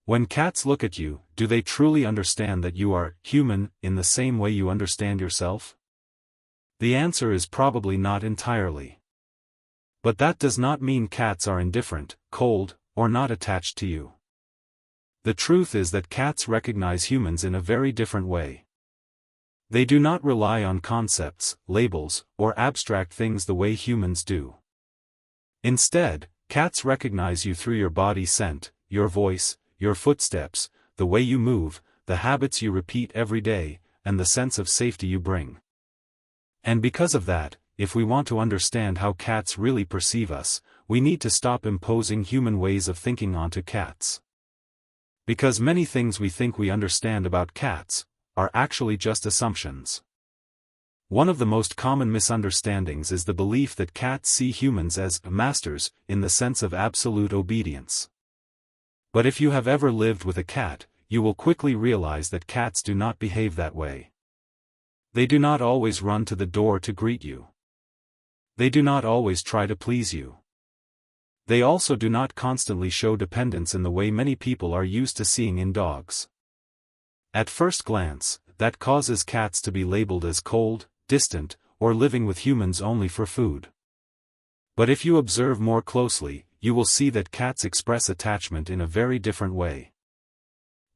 When cats look at you, do they truly understand that you are human in the same way you understand yourself? The answer is probably not entirely. But that does not mean cats are indifferent, cold, or not attached to you. The truth is that cats recognize humans in a very different way. They do not rely on concepts, labels, or abstract things the way humans do. Instead, cats recognize you through your body scent, your voice, your footsteps, the way you move, the habits you repeat every day, and the sense of safety you bring. And because of that, if we want to understand how cats really perceive us, we need to stop imposing human ways of thinking onto cats. Because many things we think we understand about cats are actually just assumptions. One of the most common misunderstandings is the belief that cats see humans as masters in the sense of absolute obedience. But if you have ever lived with a cat, you will quickly realize that cats do not behave that way. They do not always run to the door to greet you. They do not always try to please you. They also do not constantly show dependence in the way many people are used to seeing in dogs. At first glance, that causes cats to be labeled as cold, distant, or living with humans only for food. But if you observe more closely, you will see that cats express attachment in a very different way.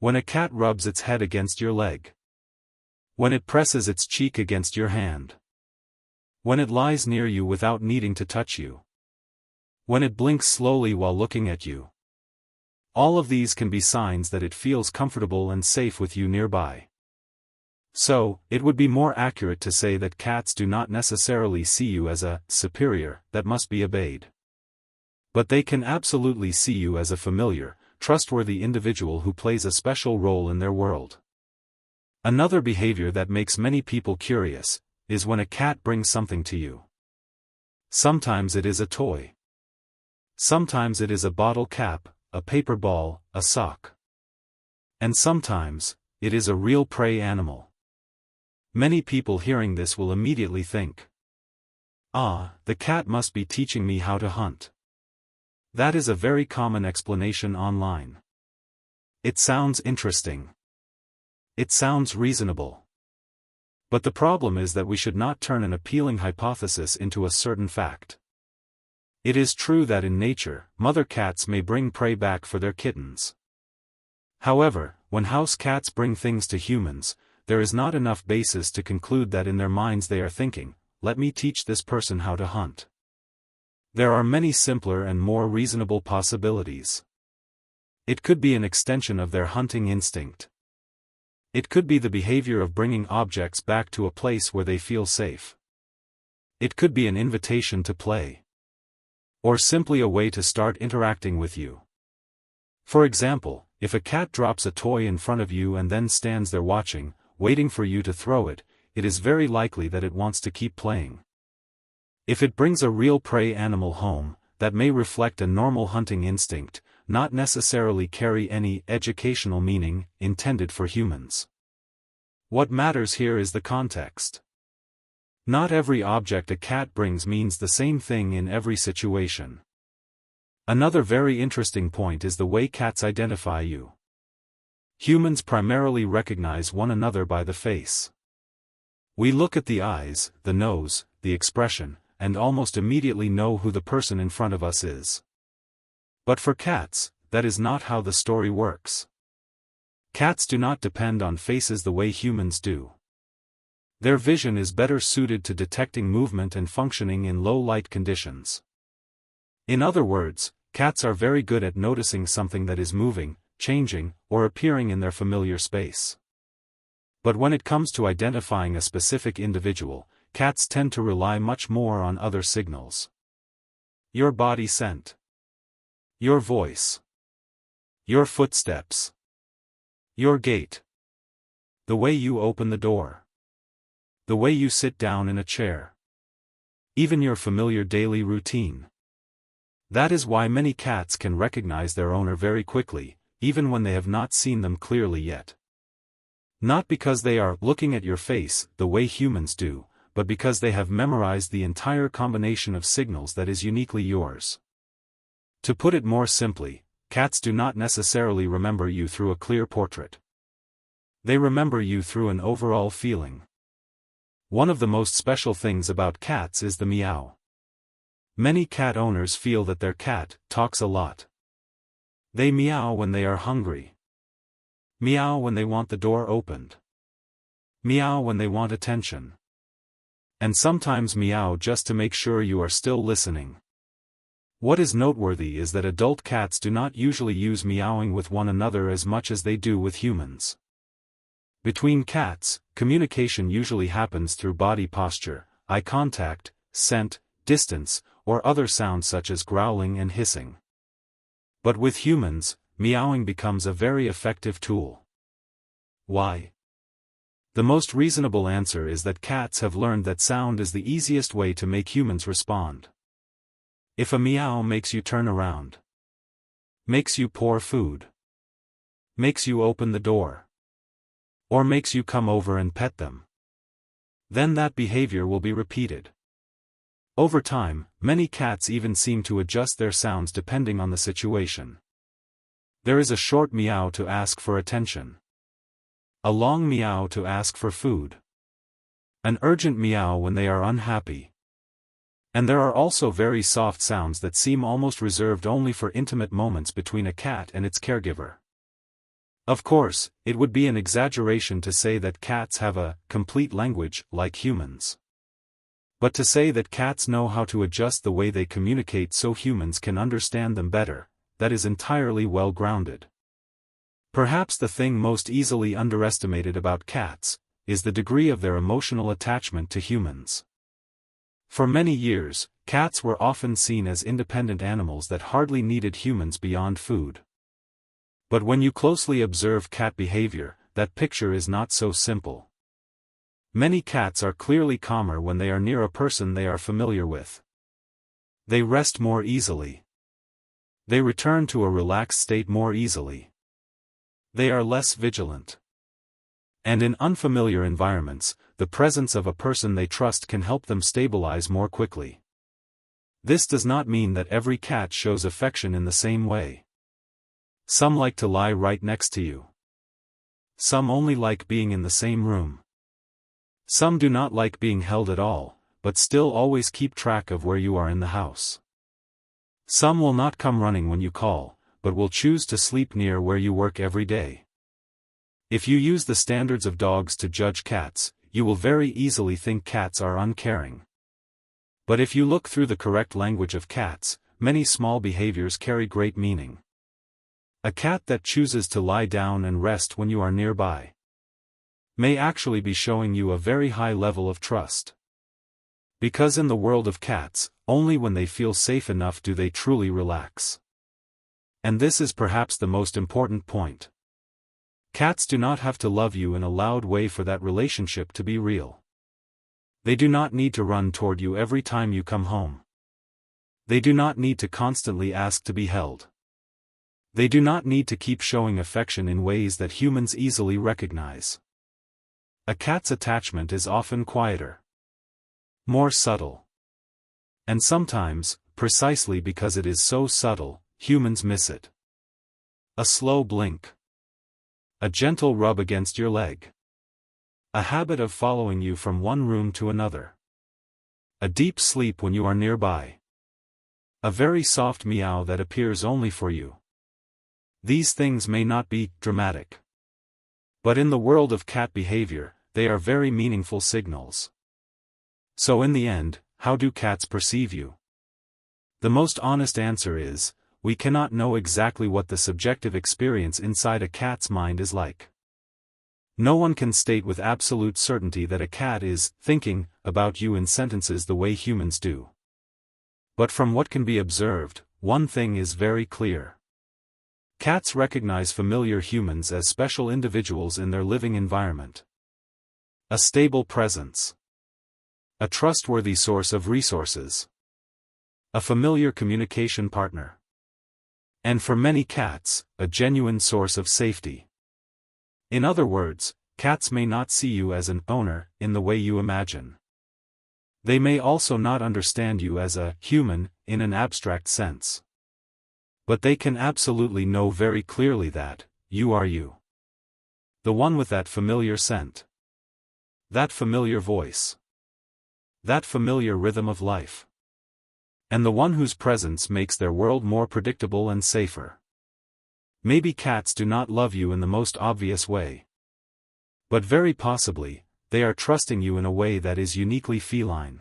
When a cat rubs its head against your leg. When it presses its cheek against your hand. When it lies near you without needing to touch you. When it blinks slowly while looking at you. All of these can be signs that it feels comfortable and safe with you nearby. So, it would be more accurate to say that cats do not necessarily see you as a superior that must be obeyed. But they can absolutely see you as a familiar, trustworthy individual who plays a special role in their world. Another behavior that makes many people curious is when a cat brings something to you. Sometimes it is a toy. Sometimes it is a bottle cap, a paper ball, a sock. And sometimes, it is a real prey animal. Many people hearing this will immediately think, "Ah, the cat must be teaching me how to hunt." That is a very common explanation online. It sounds interesting. It sounds reasonable. But the problem is that we should not turn an appealing hypothesis into a certain fact. It is true that in nature, mother cats may bring prey back for their kittens. However, when house cats bring things to humans, there is not enough basis to conclude that in their minds they are thinking, "Let me teach this person how to hunt." There are many simpler and more reasonable possibilities. It could be an extension of their hunting instinct. It could be the behavior of bringing objects back to a place where they feel safe. It could be an invitation to play. Or simply a way to start interacting with you. For example, if a cat drops a toy in front of you and then stands there watching, waiting for you to throw it, it is very likely that it wants to keep playing. If it brings a real prey animal home, that may reflect a normal hunting instinct, not necessarily carry any educational meaning intended for humans. What matters here is the context. Not every object a cat brings means the same thing in every situation. Another very interesting point is the way cats identify you. Humans primarily recognize one another by the face. We look at the eyes, the nose, the expression, and almost immediately know who the person in front of us is. But for cats, that is not how the story works. Cats do not depend on faces the way humans do. Their vision is better suited to detecting movement and functioning in low light conditions. In other words, cats are very good at noticing something that is moving, changing, or appearing in their familiar space. But when it comes to identifying a specific individual, cats tend to rely much more on other signals. Your body scent. Your voice. Your footsteps. Your gait. The way you open the door. The way you sit down in a chair. Even your familiar daily routine. That is why many cats can recognize their owner very quickly, even when they have not seen them clearly yet. Not because they are looking at your face the way humans do, but because they have memorized the entire combination of signals that is uniquely yours. To put it more simply, cats do not necessarily remember you through a clear portrait. They remember you through an overall feeling. One of the most special things about cats is the meow. Many cat owners feel that their cat talks a lot. They meow when they are hungry. Meow when they want the door opened. Meow when they want attention. And sometimes meow just to make sure you are still listening. What is noteworthy is that adult cats do not usually use meowing with one another as much as they do with humans. Between cats, communication usually happens through body posture, eye contact, scent, distance, or other sounds such as growling and hissing. But with humans, meowing becomes a very effective tool. Why? The most reasonable answer is that cats have learned that sound is the easiest way to make humans respond. If a meow makes you turn around, makes you pour food, makes you open the door, or makes you come over and pet them, then that behavior will be repeated. Over time, many cats even seem to adjust their sounds depending on the situation. There is a short meow to ask for attention. A long meow to ask for food. An urgent meow when they are unhappy. And there are also very soft sounds that seem almost reserved only for intimate moments between a cat and its caregiver. Of course, it would be an exaggeration to say that cats have a complete language like humans. But to say that cats know how to adjust the way they communicate so humans can understand them better, that is entirely well-grounded. Perhaps the thing most easily underestimated about cats is the degree of their emotional attachment to humans. For many years, cats were often seen as independent animals that hardly needed humans beyond food. But when you closely observe cat behavior, that picture is not so simple. Many cats are clearly calmer when they are near a person they are familiar with. They rest more easily. They return to a relaxed state more easily. They are less vigilant. And in unfamiliar environments, the presence of a person they trust can help them stabilize more quickly. This does not mean that every cat shows affection in the same way. Some like to lie right next to you. Some only like being in the same room. Some do not like being held at all, but still always keep track of where you are in the house. Some will not come running when you call, but will choose to sleep near where you work every day. If you use the standards of dogs to judge cats, you will very easily think cats are uncaring. But if you look through the correct language of cats, many small behaviors carry great meaning. A cat that chooses to lie down and rest when you are nearby may actually be showing you a very high level of trust. Because in the world of cats, only when they feel safe enough do they truly relax. And this is perhaps the most important point. Cats do not have to love you in a loud way for that relationship to be real. They do not need to run toward you every time you come home. They do not need to constantly ask to be held. They do not need to keep showing affection in ways that humans easily recognize. A cat's attachment is often quieter, more subtle. And sometimes, precisely because it is so subtle, humans miss it. A slow blink. A gentle rub against your leg. A habit of following you from one room to another. A deep sleep when you are nearby. A very soft meow that appears only for you. These things may not be dramatic. But in the world of cat behavior, they are very meaningful signals. So in the end, how do cats perceive you? The most honest answer is, we cannot know exactly what the subjective experience inside a cat's mind is like. No one can state with absolute certainty that a cat is thinking about you in sentences the way humans do. But from what can be observed, one thing is very clear. Cats recognize familiar humans as special individuals in their living environment. A stable presence. A trustworthy source of resources. A familiar communication partner. And for many cats, a genuine source of safety. In other words, cats may not see you as an owner in the way you imagine. They may also not understand you as a human in an abstract sense. But they can absolutely know very clearly that, you are you. The one with that familiar scent. That familiar voice. That familiar rhythm of life. And the one whose presence makes their world more predictable and safer. Maybe cats do not love you in the most obvious way. But very possibly, they are trusting you in a way that is uniquely feline.